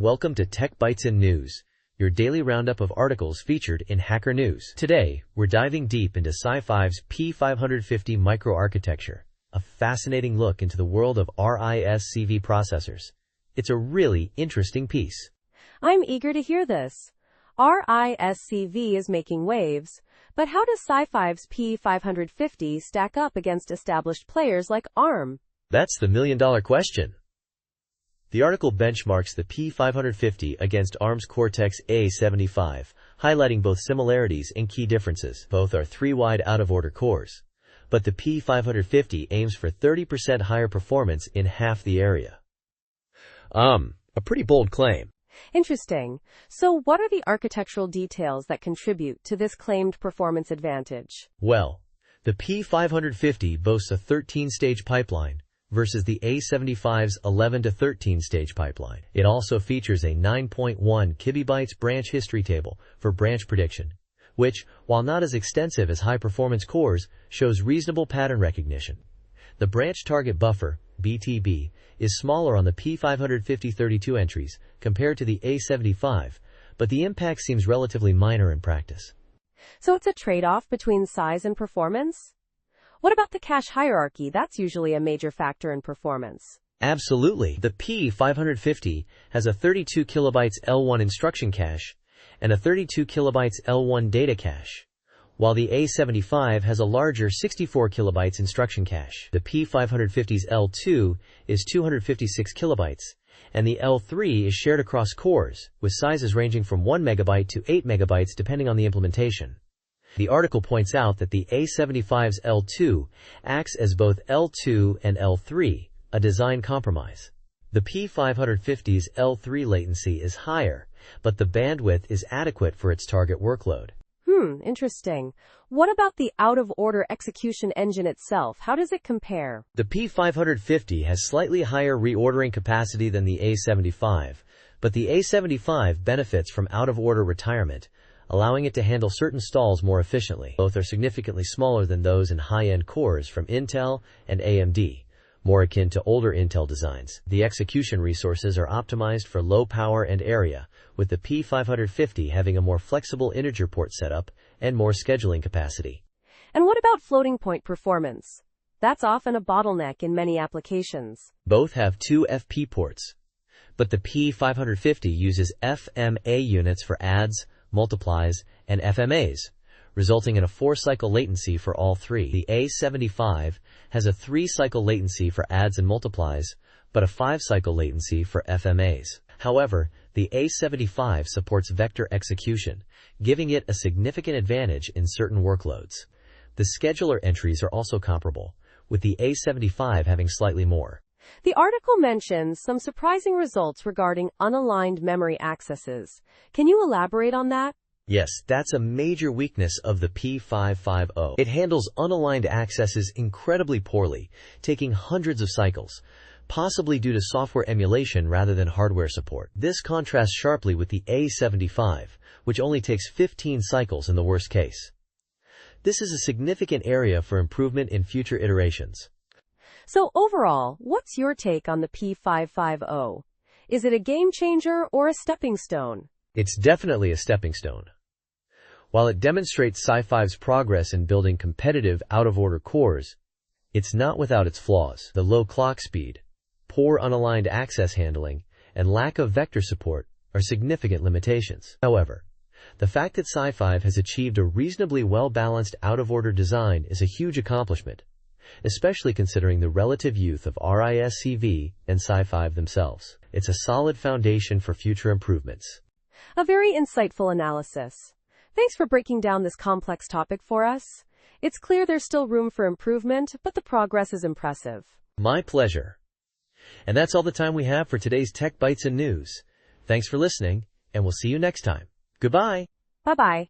Welcome to Tech Bytes and News, your daily roundup of articles featured in Hacker News. Today, we're diving deep into SiFive's P550 microarchitecture, a fascinating look into the world of RISC-V processors. It's a really interesting piece. I'm eager to hear this. RISC-V is making waves, but how does SiFive's P550 stack up against established players like ARM? That's the million-dollar question. The article benchmarks the P550 against ARM's Cortex-A75, highlighting both similarities and key differences. Both are 3-wide out-of-order cores, but the P550 aims for 30% higher performance in half the area. A pretty bold claim. Interesting. So what are the architectural details that contribute to this claimed performance advantage? Well, the P550 boasts a 13-stage pipeline versus the A75's 11 to 13-stage pipeline. It also features a 9.1 KB branch history table for branch prediction, which, while not as extensive as high-performance cores, shows reasonable pattern recognition. The branch target buffer, BTB, is smaller on the P550 32 entries compared to the A75, but the impact seems relatively minor in practice. So it's a trade-off between size and performance? What about the cache hierarchy? That's usually a major factor in performance. Absolutely. The P550 has a 32 kilobytes L1 instruction cache and a 32 kilobytes L1 data cache, while the A75 has a larger 64 kilobytes instruction cache. The P550's L2 is 256 kilobytes, and the L3 is shared across cores, with sizes ranging from 1 megabyte to 8 megabytes depending on the implementation. The article points out that the A75's L2 acts as both L2 and L3, a design compromise. The P550's L3 latency is higher, but the bandwidth is adequate for its target workload. Interesting. What about the out-of-order execution engine itself? How does it compare? The P550 has slightly higher reordering capacity than the A75, but the A75 benefits from out-of-order retirement, allowing it to handle certain stalls more efficiently. Both are significantly smaller than those in high-end cores from Intel and AMD, more akin to older Intel designs. The execution resources are optimized for low power and area, with the P550 having a more flexible integer port setup and more scheduling capacity. And what about floating point performance? That's often a bottleneck in many applications. Both have 2 FP ports, but the P550 uses FMA units for adds, multiplies, and FMAs, resulting in a 4-cycle latency for all three. The A75 has a 3-cycle latency for adds and multiplies, but a 5-cycle latency for FMAs. However, the A75 supports vector execution, giving it a significant advantage in certain workloads. The scheduler entries are also comparable, with the A75 having slightly more. The article mentions some surprising results regarding unaligned memory accesses. Can you elaborate on that? Yes, that's a major weakness of the P550. It handles unaligned accesses incredibly poorly, taking hundreds of cycles, possibly due to software emulation rather than hardware support. This contrasts sharply with the A75, which only takes 15 cycles in the worst case. This is a significant area for improvement in future iterations. So overall, what's your take on the P550? Is it a game changer or a stepping stone? It's definitely a stepping stone. While it demonstrates SiFive's progress in building competitive out-of-order cores, it's not without its flaws. The low clock speed, poor unaligned access handling, and lack of vector support are significant limitations. However, the fact that SiFive has achieved a reasonably well-balanced out-of-order design is a huge accomplishment, especially considering the relative youth of RISC-V and SiFive themselves. It's a solid foundation for future improvements. A very insightful analysis. Thanks for breaking down this complex topic for us. It's clear there's still room for improvement, but the progress is impressive. My pleasure. And that's all the time we have for today's Tech Bytes and News. Thanks for listening, and we'll see you next time. Goodbye. Bye-bye.